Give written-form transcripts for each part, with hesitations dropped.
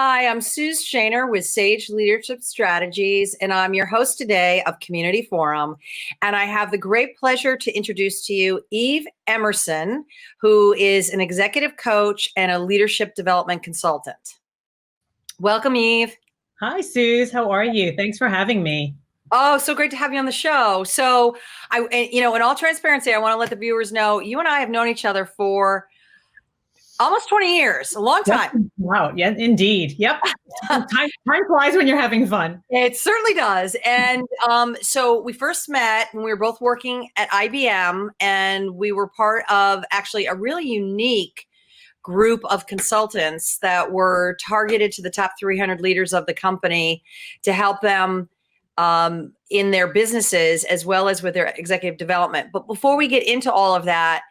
Hi, I'm Suze with Sage Leadership Strategies, and I'm your host today of Community Forum. And I have the great pleasure to introduce to you Eve Emerson, who is an executive coach and a leadership development consultant. Welcome, Eve. Hi, Suze. How are you? Thanks for having me. Oh, so great to have you on the show. So, in all transparency, I want to let the viewers know you and I have known each other for almost 20 years, a long time. Wow. Yeah, indeed. Yep. Time flies when you're having fun. It certainly does. And so we first met when we were both working at IBM, and we were part of actually a really unique group of consultants that were targeted to the top 300 leaders of the company to help them in their businesses as well as with their executive development. But before we get into all of that,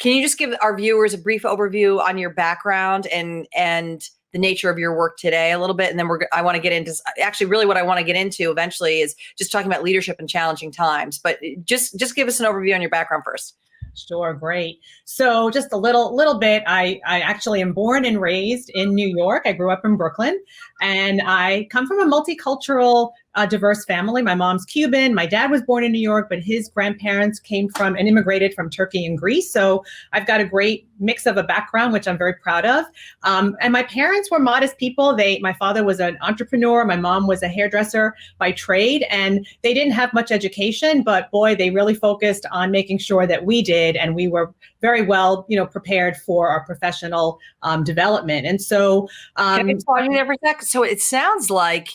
can you just give our viewers a brief overview on your background and the nature of your work today a little bit? And then I want to get into, actually really what I want to get into eventually is just talking about leadership in challenging times. But just give us an overview on your background first. Sure, great. So just a little bit, I actually am born and raised in New York. I grew up in Brooklyn, and I come from a multicultural, diverse family. My mom's Cuban. My dad was born in New York, but his grandparents came from and immigrated from Turkey and Greece. So I've got a great mix of a background, which I'm very proud of. And my parents were modest people. My father was an entrepreneur. My mom was a hairdresser by trade, and they didn't have much education, but boy, they really focused on making sure that we did, and we were very well, prepared for our professional development. And so, can I pause you there for a sec? So it sounds like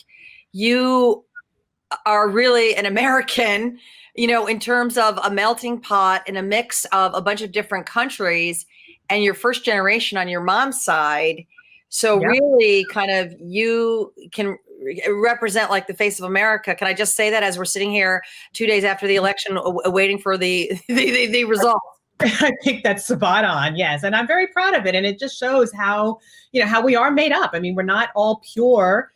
you are really an American, in terms of a melting pot and a mix of a bunch of different countries, and you're first generation on your mom's side. So really kind of you can represent like the face of America. Can I just say that as we're sitting here 2 days after the election, waiting for the results? I think that's spot on. Yes. And I'm very proud of it. And it just shows how we are made up. I mean, we're not all pure,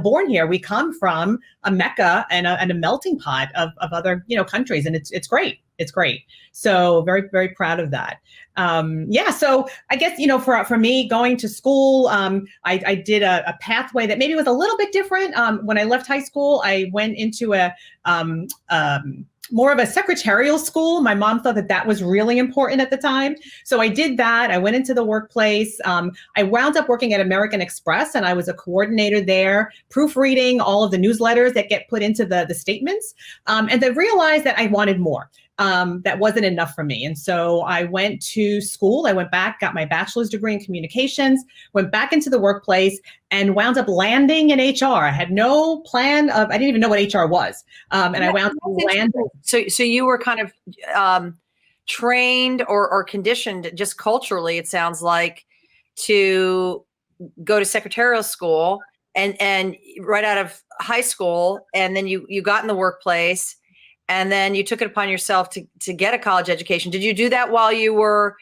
born here. We come from a mecca and a melting pot of other, countries. And it's great. It's great. So very, very proud of that. So I guess, for me going to school, I did a pathway that maybe was a little bit different. When I left high school, I went into more of a secretarial school. My mom thought that was really important at the time. So I did that. I went into the workplace. I wound up working at American Express, and I was a coordinator there, proofreading all of the newsletters that get put into the statements. And then realized that I wanted more. That wasn't enough for me. And so I went to school. I went back, got my bachelor's degree in communications, went back into the workplace, and wound up landing in HR. I had no plan I didn't even know what HR was. And I wound up landing. So you were kind of trained or conditioned just culturally, it sounds like, to go to secretarial school and right out of high school. And then you got in the workplace, and then you took it upon yourself to get a college education. Did you do that while you were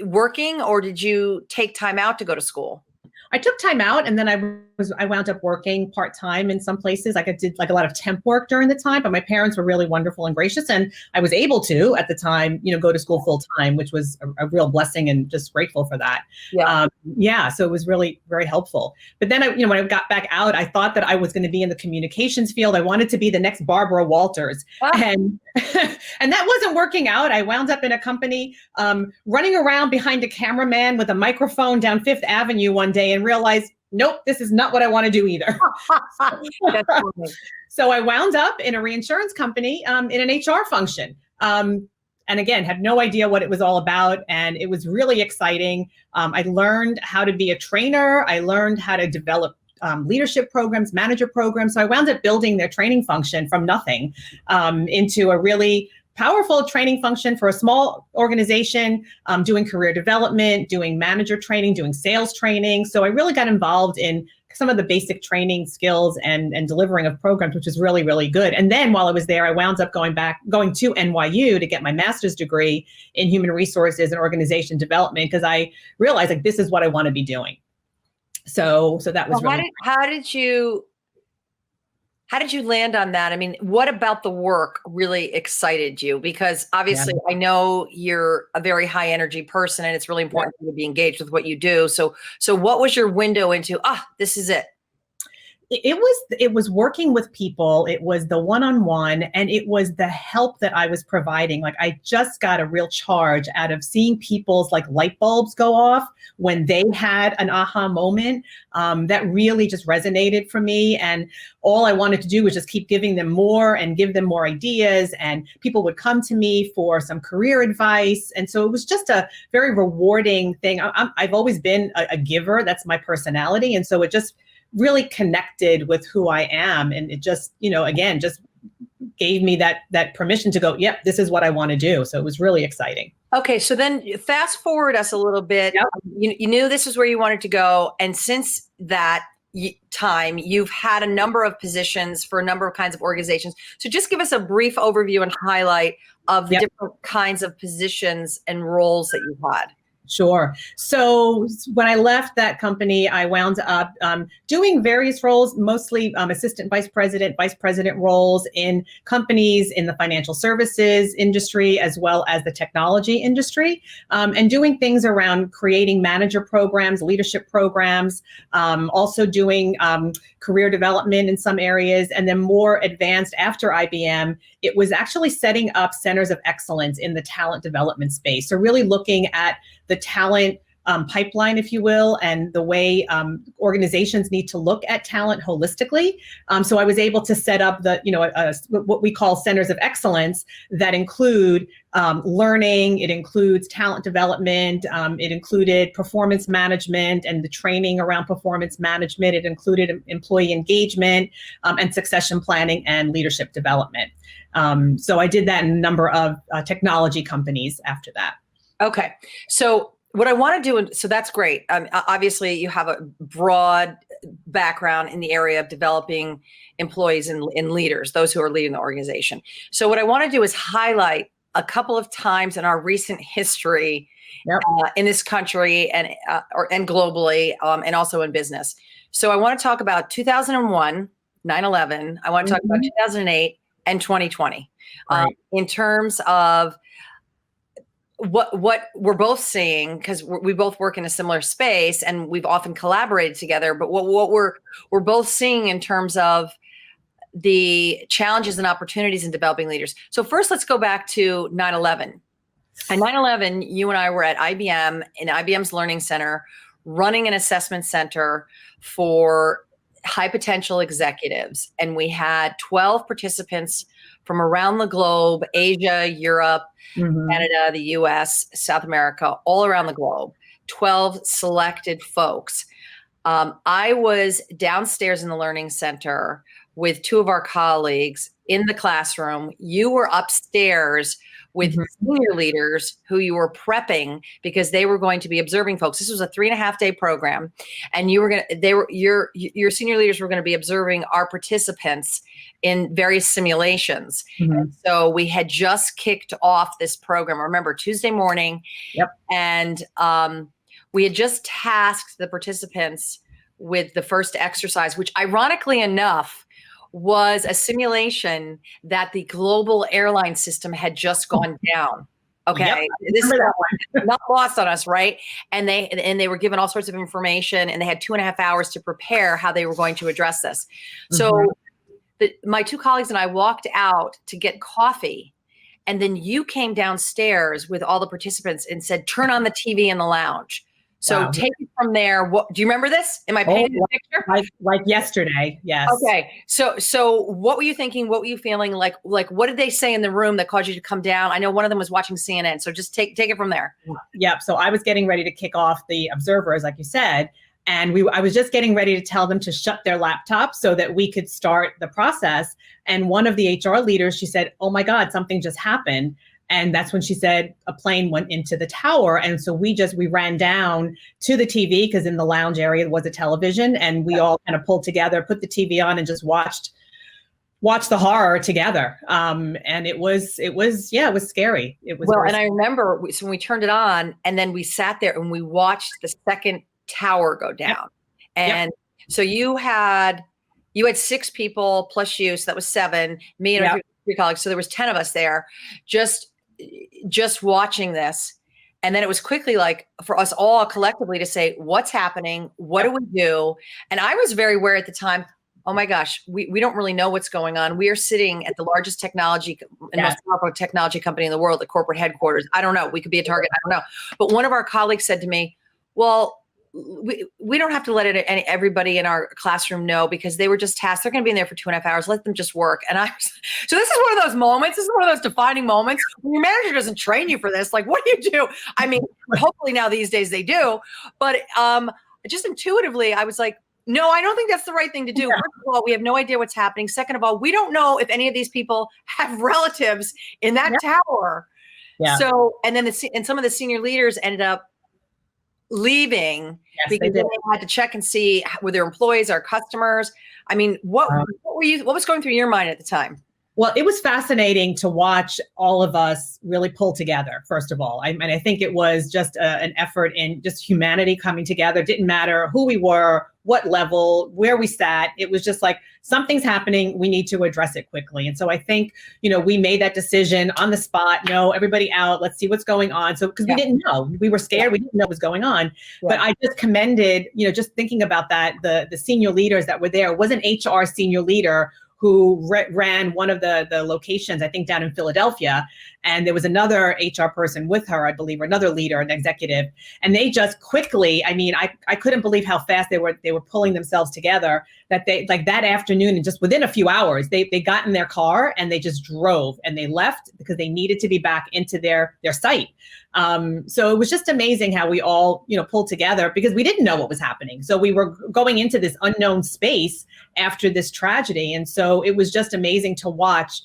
working, or did you take time out to go to school? I took time out, and then I wound up working part-time in some places. I did like a lot of temp work during the time, but my parents were really wonderful and gracious, and I was able to at the time, go to school full time, which was a real blessing, and just grateful for that. So it was really very helpful. But then when I got back out, I thought that I was going to be in the communications field. I wanted to be the next Barbara Walters, and and that wasn't working out. I wound up in a company running around behind a cameraman with a microphone down Fifth Avenue one day, and realized, nope, this is not what I want to do either. So I wound up in a reinsurance company in an HR function. And again, had no idea what it was all about. And it was really exciting. I learned how to be a trainer. I learned how to develop leadership programs, manager programs. So I wound up building their training function from nothing into a really powerful training function for a small organization, doing career development, doing manager training, doing sales training. So I really got involved in some of the basic training skills and delivering of programs, which is really, really good. And then while I was there, I wound up going to NYU to get my master's degree in human resources and organization development, because I realized like this is what I want to be doing. So that was how How did you land on that? I mean, what about the work really excited you? Because obviously I know you're a very high energy person and it's really important for you to be engaged with what you do. So what was your window into, this is it? It was working with people. It was the one-on-one, and it was the help that I was providing. Like, I just got a real charge out of seeing people's like light bulbs go off when they had an aha moment. That really just resonated for me. And all I wanted to do was just keep giving them more and give them more ideas. And people would come to me for some career advice. And so it was just a very rewarding thing. I've always been a giver. That's my personality. And so it just really connected with who I am. And it just, again, just gave me that permission to go, yep, this is what I want to do. So it was really exciting. Okay. So then fast forward us a little bit. Yep. You knew this is where you wanted to go. And since that time, you've had a number of positions for a number of kinds of organizations. So just give us a brief overview and highlight of the different kinds of positions and roles that you've had. Sure. So when I left that company, I wound up doing various roles, mostly assistant vice president roles in companies in the financial services industry, as well as the technology industry, and doing things around creating manager programs, leadership programs, also doing career development in some areas, and then more advanced after IBM, it was actually setting up centers of excellence in the talent development space. So really looking at the talent pipeline, if you will, and the way organizations need to look at talent holistically. So I was able to set up what we call centers of excellence that include learning, it includes talent development, it included performance management and the training around performance management, it included employee engagement and succession planning and leadership development. So I did that in a number of technology companies after that. Okay. So what I want to do, so that's great. Obviously, you have a broad background in the area of developing employees and leaders, those who are leading the organization. So what I want to do is highlight a couple of times in our recent history in this country and globally, and also in business. So I want to talk about 2001, 9/11. I want to talk about 2008 and 2020 in terms of what we're both seeing, because we both work in a similar space and we've often collaborated together, but what we're both seeing in terms of the challenges and opportunities in developing leaders. So first, let's go back to 9/11. At 9/11, you and I were at IBM in IBM's Learning Center, running an assessment center for high potential executives. And we had 12 participants from around the globe, Asia, Europe, Canada, the US, South America, all around the globe, 12 selected folks. I was downstairs in the Learning Center with two of our colleagues in the classroom. You were upstairs with senior leaders who you were prepping because they were going to be observing folks. This was a 3.5-day program, and your senior leaders were going to be observing our participants in various simulations. And so we had just kicked off this program. Remember, Tuesday morning, and we had just tasked the participants with the first exercise, which ironically enough was a simulation that the global airline system had just gone down. Okay. This is not lost on us, right? And they were given all sorts of information, and they had 2.5 hours to prepare how they were going to address this. So my two colleagues and I walked out to get coffee, and then you came downstairs with all the participants and said, turn on the TV in the lounge. So take it from there. Do you remember this? Am I painting the picture? Like yesterday, yes. Okay. So what were you thinking? What were you feeling? Like what did they say in the room that caused you to come down? I know one of them was watching CNN. So just take it from there. Yep. So I was getting ready to kick off the observers, like you said, and I was just getting ready to tell them to shut their laptops so that we could start the process. And one of the HR leaders, she said, "Oh my God, something just happened." And that's when she said a plane went into the tower. And so we ran down to the TV, because in the lounge area was a television, and we all kind of pulled together, put the TV on, and just watched the horror together. And it was scary. It was and I remember when we turned it on, and then we sat there and we watched the second tower go down. And so you had You had 6 people plus you, so that was 7. Me and Yep. 3 colleagues, so there was 10 of us there, just watching this. And then it was quickly like for us all collectively to say, what's happening? What do we do? And I was very aware at the time, oh my gosh, we don't really know what's going on. We are sitting at the largest technology and most powerful technology company in the world, the corporate headquarters. I don't know. We could be a target. I don't know. But one of our colleagues said to me, well, we don't have to let everybody in our classroom know, because they were just tasked. They're going to be in there for 2.5 hours. Let them just work. And so this is one of those moments. This is one of those defining moments when your manager doesn't train you for this. Like, what do you do? I mean, hopefully now these days they do. But just intuitively, I was like, no, I don't think that's the right thing to do. First of all, we have no idea what's happening. Second of all, we don't know if any of these people have relatives in that tower. Yeah. So, and then some of the senior leaders ended up leaving because they had to check and see were their employees, our customers. I mean, what was going through your mind at the time? Well, it was fascinating to watch all of us really pull together, first of all. I think it was just an effort in just humanity coming together. It didn't matter who we were, what level, where we sat. It was just like, something's happening. We need to address it quickly. And so I think, we made that decision on the spot. No, everybody out. Let's see what's going on. So, because we didn't know. We were scared. We didn't know what was going on. Yeah. But I just commended, just thinking about that, the senior leaders that were there. It was an HR senior leader who ran one of the locations, I think down in Philadelphia. And there was another HR person with her, I believe, or another leader, an executive. And they just quickly, I couldn't believe how fast they were pulling themselves together, that they, like that afternoon, and just within a few hours, they got in their car and they just drove and they left because they needed to be back into their site. So it was just amazing how we all, pulled together, because we didn't know what was happening. So we were going into this unknown space after this tragedy. And so it was just amazing to watch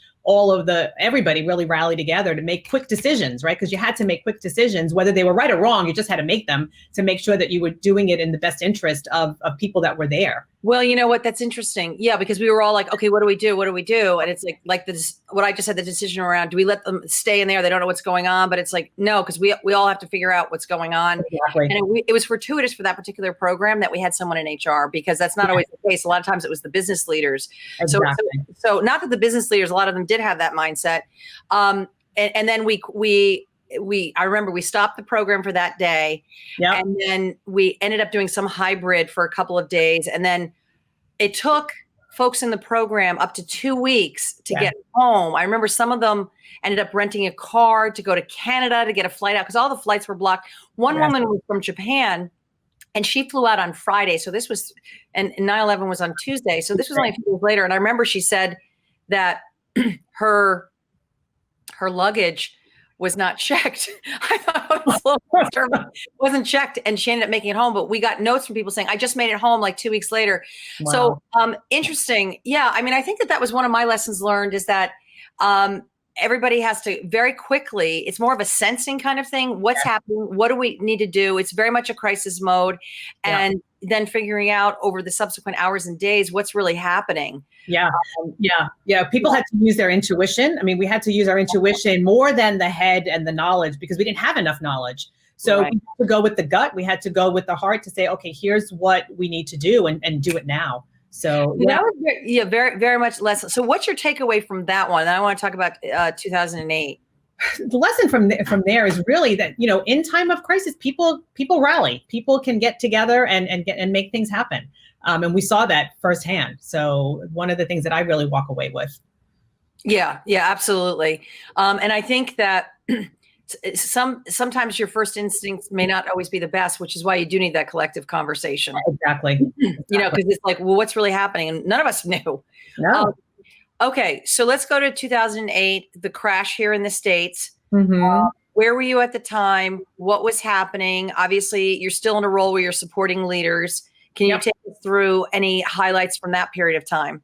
everybody really rally together to make quick decisions, right? Because you had to make quick decisions, whether they were right or wrong, you just had to make them to make sure that you were doing it in the best interest of people that were there. Well, you know what? That's interesting. Yeah, because we were all like, okay, what do we do? What do we do? And it's like this, what I just had the decision around, do we let them stay in there? They don't know what's going on, but it's like, no, because we all have to figure out what's going on. Exactly. And it was fortuitous for that particular program that we had someone in HR, because that's not always the case. A lot of times it was the business leaders. Exactly. So not that the business leaders, a lot of them did have that mindset. And then I remember we stopped the program for that day. Yep. And then we ended up doing some hybrid for a couple of days. And then it took folks in the program up to 2 weeks to get home. I remember some of them ended up renting a car to go to Canada to get a flight out, because all the flights were blocked. One woman was from Japan, and she flew out on Friday. So this was, and 9/11 was on Tuesday. So this was only a few days later. And I remember she said that her luggage was not checked. I thought it wasn't checked, and she ended up making it home. But we got notes from people saying, I just made it home like 2 weeks later. Wow. So interesting. Yeah. I think that was one of my lessons learned, is that everybody has to very quickly, it's more of a sensing kind of thing. What's happening? What do we need to do? It's very much a crisis mode. And then figuring out over the subsequent hours and days, what's really happening. Yeah. People had to use their intuition. We had to use our intuition more than the head and the knowledge, because we didn't have enough knowledge. So we had to go with the gut. We had to go with the heart to say, okay, here's what we need to do, and do it now. So that was very, very much less. So what's your takeaway from that one? And I want to talk about 2008. The lesson from there is really that, in time of crisis, people rally. People can get together and make things happen. And we saw that firsthand. So one of the things that I really walk away with. Yeah, absolutely. And I think that sometimes your first instincts may not always be the best, which is why you do need that collective conversation. Exactly. Because it's like, well, what's really happening? And none of us knew. No. Okay, so let's go to 2008, the crash here in the States. Mm-hmm. Where were you at the time? What was happening? Obviously, you're still in a role where you're supporting leaders. Can you take us through any highlights from that period of time?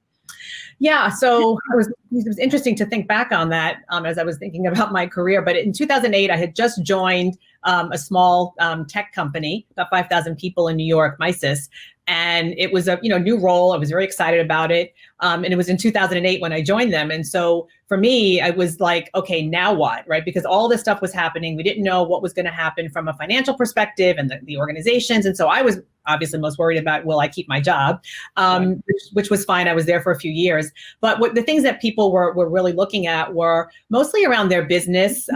Yeah, so it was interesting to think back on that as I was thinking about my career. But in 2008, I had just joined a small tech company, about 5,000 people in New York, MISIS. And it was a new role. I was very excited about it. And it was in 2008 when I joined them. And so for me, I was like, okay, now what, right? Because all this stuff was happening. We didn't know what was going to happen from a financial perspective and the organizations. And so I was obviously most worried about, will I keep my job? Which was fine. I was there for a few years. But the things that people were really looking at were mostly around their business.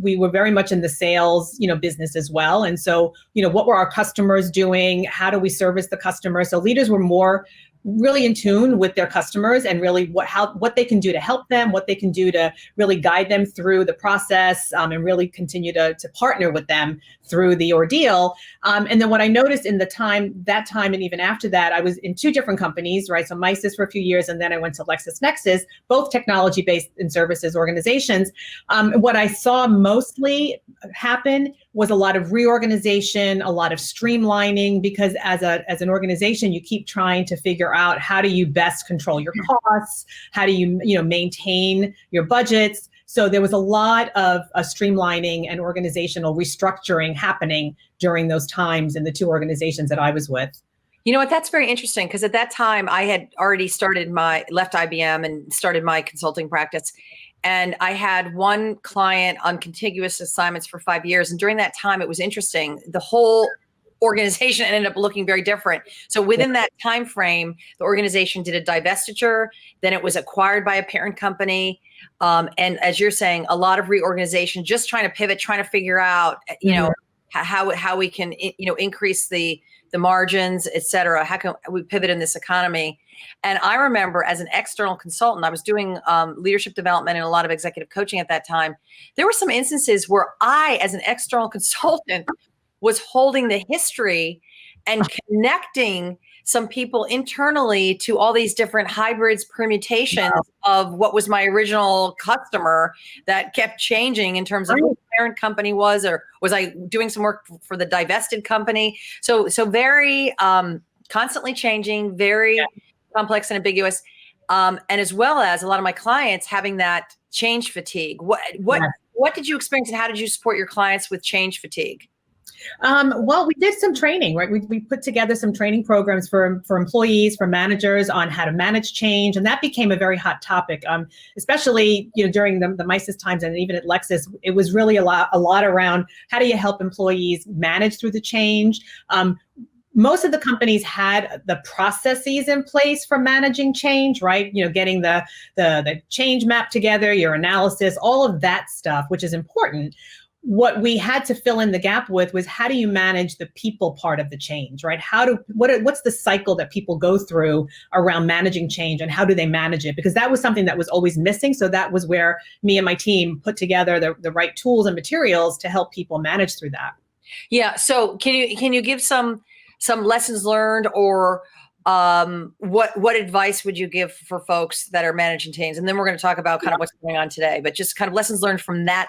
We were very much in the sales, business as well. And so, what were our customers doing? How do we service the customer? So leaders were more really in tune with their customers and really what they can do to help them, what they can do to really guide them through the process, and really continue to partner with them through the ordeal. And then what I noticed in that time, and even after that, I was in two different companies, right? So Misys for a few years, and then I went to LexisNexis, both technology-based and services organizations. What I saw mostly happen was a lot of reorganization, a lot of streamlining, because as an organization, you keep trying to figure out how do you best control your costs, how do you maintain your budgets. So there was a lot of streamlining and organizational restructuring happening during those times in the two organizations that I was with. You know what? That's very interesting, because at that time I had already left IBM and started my consulting practice. And I had one client on contiguous assignments for 5 years. And during that time, it was interesting. The whole organization ended up looking very different. So within that time frame, the organization did a divestiture. Then it was acquired by a parent company. And as you're saying, a lot of reorganization, just trying to pivot, trying to figure out, how we can, increase the margins, et cetera. How can we pivot in this economy? And I remember as an external consultant, I was doing leadership development and a lot of executive coaching at that time. There were some instances where I, as an external consultant, was holding the history and connecting some people internally to all these different hybrids, permutations of what was my original customer that kept changing in terms of who the parent company was, or was I doing some work for the divested company? So very constantly changing, very complex and ambiguous, and as well as a lot of my clients having that change fatigue. What did you experience, and how did you support your clients with change fatigue? Well, we did some training, right? We put together some training programs for employees, for managers on how to manage change. And that became a very hot topic, especially, during the Misys times, and even at Lexis, it was really a lot around how do you help employees manage through the change. Most of the companies had the processes in place for managing change, right? Getting the change map together, your analysis, all of that stuff, which is important. What we had to fill in the gap with was, how do you manage the people part of the change, right? What's the cycle that people go through around managing change, and how do they manage it? Because that was something that was always missing. So that was where me and my team put together the right tools and materials to help people manage through that. Yeah. So can you give some lessons learned, or what advice would you give for folks that are managing change? And then we're going to talk about kind of what's going on today, but just kind of lessons learned from that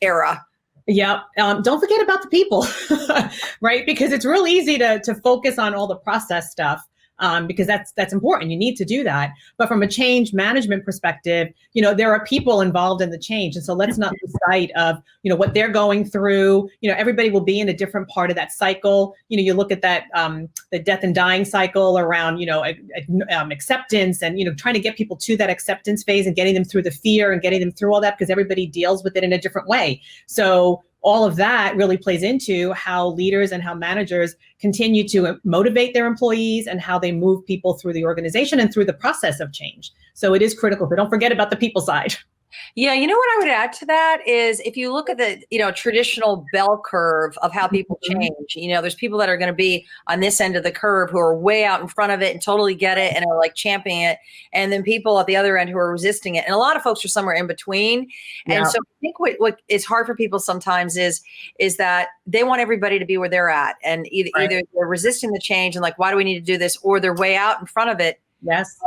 era. Yeah. Don't forget about the people, right? Because it's real easy to focus on all the process stuff, because that's important. You need to do that. But from a change management perspective, there are people involved in the change. And so let's not lose sight of, what they're going through. Everybody will be in a different part of that cycle. You look at that, the death and dying cycle around, acceptance, and, trying to get people to that acceptance phase and getting them through the fear and getting them through all that, because everybody deals with it in a different way. So all of that really plays into how leaders and how managers continue to motivate their employees, and how they move people through the organization and through the process of change. So it is critical, but don't forget about the people side. Yeah, what I would add to that is, if you look at the traditional bell curve of how people change, there's people that are going to be on this end of the curve who are way out in front of it and totally get it and are like championing it, and then people at the other end who are resisting it, and a lot of folks are somewhere in between. And so I think what is hard for people sometimes is that they want everybody to be where they're at, and either they're resisting the change and like, why do we need to do this, or they're way out in front of it. Yes.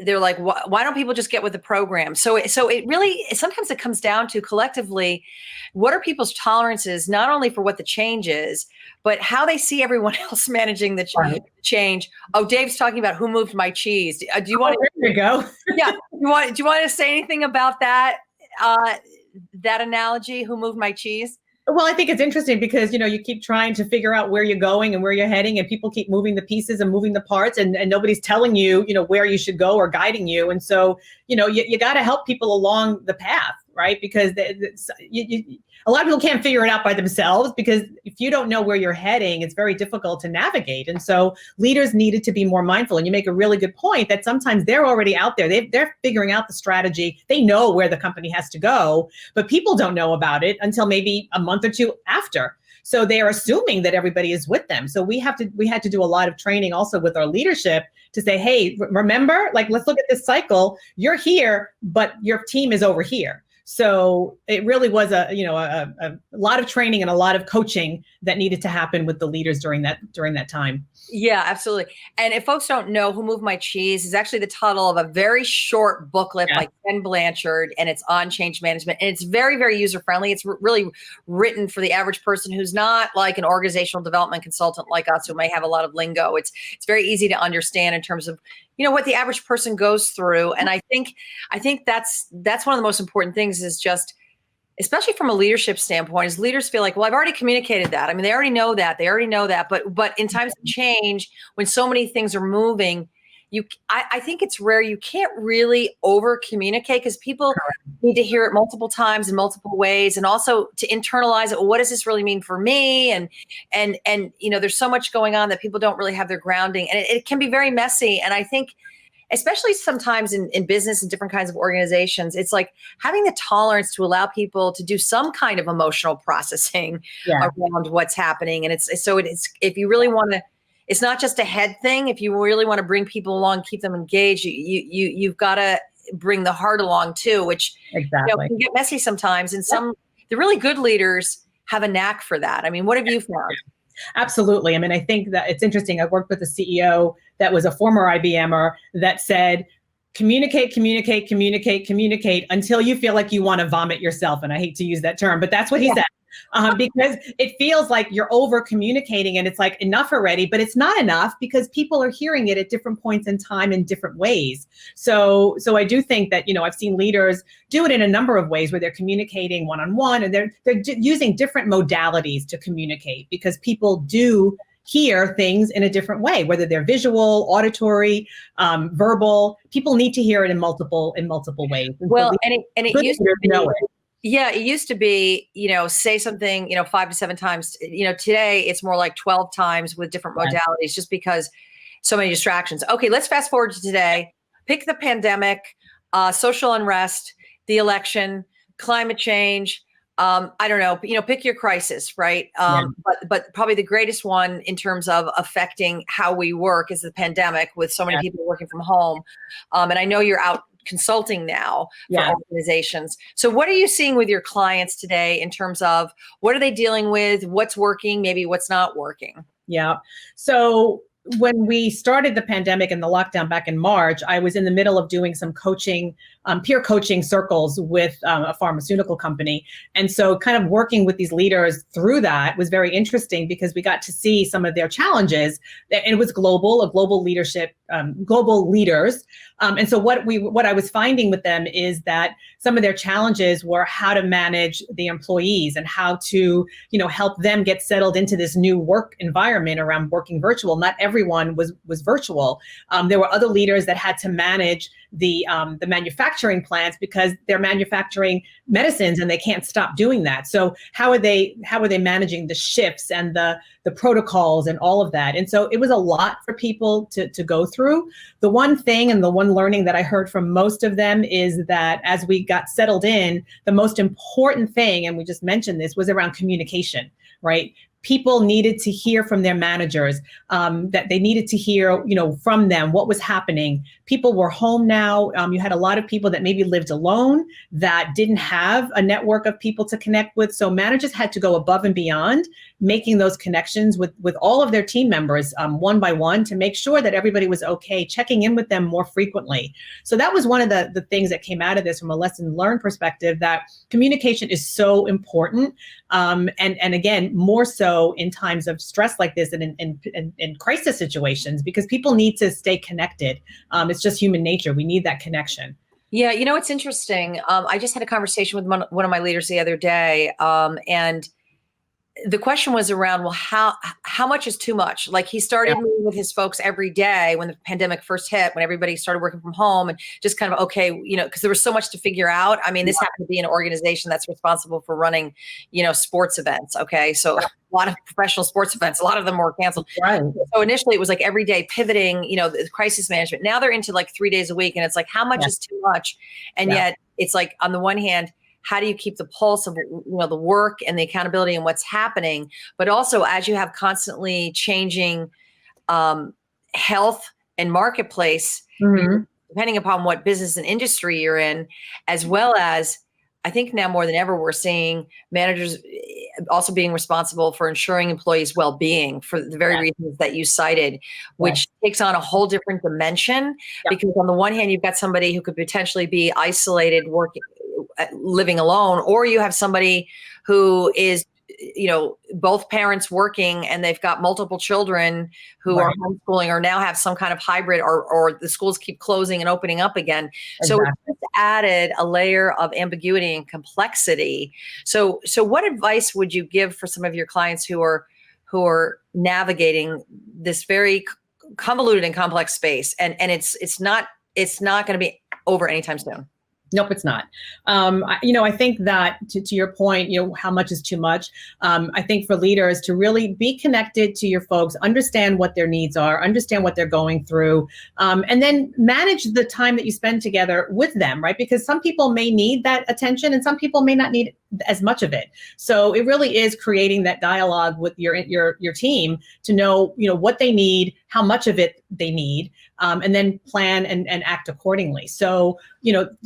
They're like, why don't people just get with the program? So it really, sometimes it comes down to collectively, what are people's tolerances, not only for what the change is, but how they see everyone else managing the change. Oh, Dave's talking about who moved my cheese. Do you want to? There you go. Yeah. Do you want to say anything about that? That analogy, who moved my cheese? Well, I think it's interesting because, you keep trying to figure out where you're going and where you're heading, and people keep moving the pieces and moving the parts, and nobody's telling you, where you should go or guiding you. And so, you got to help people along the path, right? Because a lot of people can't figure it out by themselves, because if you don't know where you're heading, it's very difficult to navigate. And so leaders needed to be more mindful. And you make a really good point that sometimes they're already out there. They're figuring out the strategy. They know where the company has to go, but people don't know about it until maybe a month or two after. So they are assuming that everybody is with them. So we had to do a lot of training also with our leadership to say, hey, remember, like, let's look at this cycle. You're here, but your team is over here. So it really was a lot of training and a lot of coaching that needed to happen with the leaders during that time. Yeah, absolutely. And if folks don't know, Who Moved My Cheese is actually the title of a very short booklet by Ken Blanchard, and it's on change management. And it's very, very user-friendly. It's really written for the average person who's not like an organizational development consultant like us, who may have a lot of lingo. It's very easy to understand in terms of, what the average person goes through. And I think that's one of the most important things, is just, especially from a leadership standpoint, is leaders feel like, well, I've already communicated that. I mean, they already know that. But in times of change, when so many things are moving, I think it's rare. You can't really over communicate, because people need to hear it multiple times in multiple ways, and also to internalize it. Well, what does this really mean for me? And there's so much going on that people don't really have their grounding, and it can be very messy. And I think, especially sometimes in business and different kinds of organizations, it's like having the tolerance to allow people to do some kind of emotional processing around what's happening. And it's if you really want to, it's not just a head thing. If you really want to bring people along, keep them engaged, you've got to bring the heart along too, which can get messy sometimes. And the really good leaders have a knack for that. I mean, what have you found? Absolutely. I mean, I think that it's interesting. I worked with a CEO that was a former IBMer that said, communicate until you feel like you want to vomit yourself. And I hate to use that term, but that's what he said. Because it feels like you're over communicating and it's like enough already, but it's not enough, because people are hearing it at different points in time in different ways. So I do think that, I've seen leaders do it in a number of ways where they're communicating one-on-one, and they're using different modalities to communicate, because people do hear things in a different way, whether they're visual, auditory, verbal. People need to hear it in multiple ways. And well, and it used to be, know it. Yeah, it used to be, say something, 5 to 7 times. Today it's more like 12 times with different modalities, just because so many distractions. Okay, let's fast forward to today. Pick the pandemic, social unrest, the election, climate change. I don't know, pick your crisis, right? But probably the greatest one in terms of affecting how we work is the pandemic, with so many people working from home. And I know you're out consulting now for organizations. So what are you seeing with your clients today in terms of what are they dealing with, what's working, maybe what's not working? Yeah. So when we started the pandemic and the lockdown back in March, I was in the middle of doing some coaching, peer coaching circles with a pharmaceutical company. And so kind of working with these leaders through that was very interesting, because we got to see some of their challenges. And it was global leadership, global leaders. And so what I was finding with them is that some of their challenges were how to manage the employees and how to, help them get settled into this new work environment around working virtual. Not everyone was virtual. There were other leaders that had to manage the manufacturing plants, because they're manufacturing medicines and they can't stop doing that. So how are they managing the shifts and the protocols and all of that? And so it was a lot for people to go through. The one thing and the one learning that I heard from most of them is that as we got settled in, the most important thing, and we just mentioned this, was around communication, right? People needed to hear from their managers, that they needed to hear, from them what was happening. People were home now. You had a lot of people that maybe lived alone, that didn't have a network of people to connect with. So managers had to go above and beyond, making those connections with all of their team members, one by one, to make sure that everybody was okay, checking in with them more frequently. So that was one of the things that came out of this from a lesson learned perspective, that communication is so important. And again, more so in times of stress like this and in crisis situations, because people need to stay connected. It's just human nature. We need that connection. Yeah, it's interesting. I just had a conversation with one of my leaders the other day, and the question was around, well, how much is too much? Like he started meeting with his folks every day when the pandemic first hit, when everybody started working from home, and just kind of, okay, because there was so much to figure out. I mean, this happened to be an organization that's responsible for running, sports events. Okay. So a lot of professional sports events, a lot of them were canceled. Right. So initially it was like every day pivoting, the crisis management. Now they're into like 3 days a week, and it's like, how much is too much? And yet it's like, on the one hand, how do you keep the pulse of the work and the accountability and what's happening? But also, as you have constantly changing health and marketplace, depending upon what business and industry you're in, as well as, I think now more than ever, we're seeing managers also being responsible for ensuring employees' well-being for the very reasons that you cited, which takes on a whole different dimension. Because on the one hand, you've got somebody who could potentially be isolated, living alone, or you have somebody who is, both parents working, and they've got multiple children who are homeschooling or now have some kind of hybrid, or the schools keep closing and opening up again. So it's just added a layer of ambiguity and complexity. So what advice would you give for some of your clients who are navigating this very convoluted and complex space, and it's not going to be over anytime soon? Nope, it's not. I think that to your point, how much is too much? I think for leaders to really be connected to your folks, understand what their needs are, understand what they're going through, and then manage the time that you spend together with them, right? Because some people may need that attention and some people may not need as much of it. So it really is creating that dialogue with your team to know, what they need, how much of it they need, and then plan and act accordingly. So,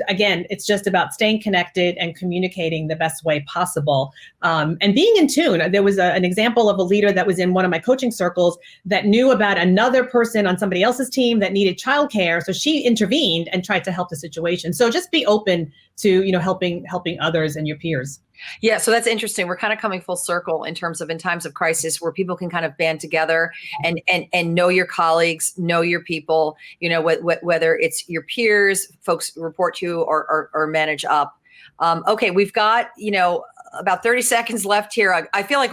again, it's just about staying connected and communicating the best way possible, and being in tune. There was an example of a leader that was in one of my coaching circles that knew about another person on somebody else's team that needed childcare. So she intervened and tried to help the situation. So just be open to, helping others and your peers. Yeah, so that's interesting. We're kind of coming full circle in terms of, in times of crisis, where people can kind of band together and know your colleagues, know your people, whether it's your peers, folks who report to you or manage up. Okay, we've got, about 30 seconds left here. I feel like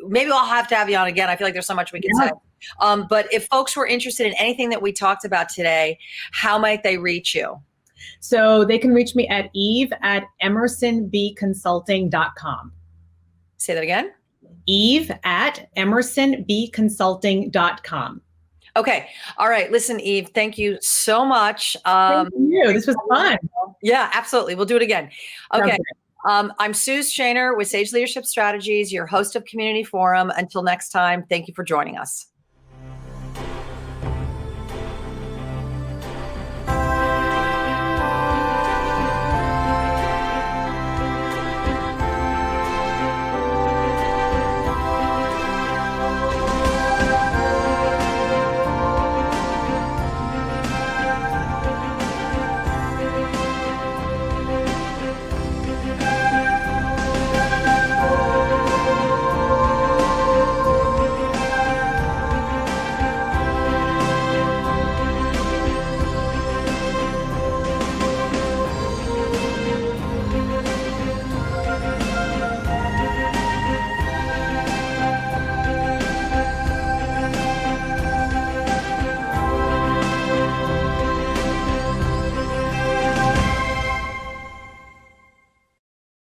maybe I'll have to have you on again. I feel like there's so much we can say. But if folks were interested in anything that we talked about today, how might they reach you? So they can reach me at eve@emersonbconsulting.com. Say that again. eve@emersonbconsulting.com. Okay. All right. Listen, Eve, thank you so much. Thank you. This was fun. Yeah, absolutely. We'll do it again. Okay. I'm Suze Shaner with Sage Leadership Strategies, your host of Community Forum. Until next time, thank you for joining us.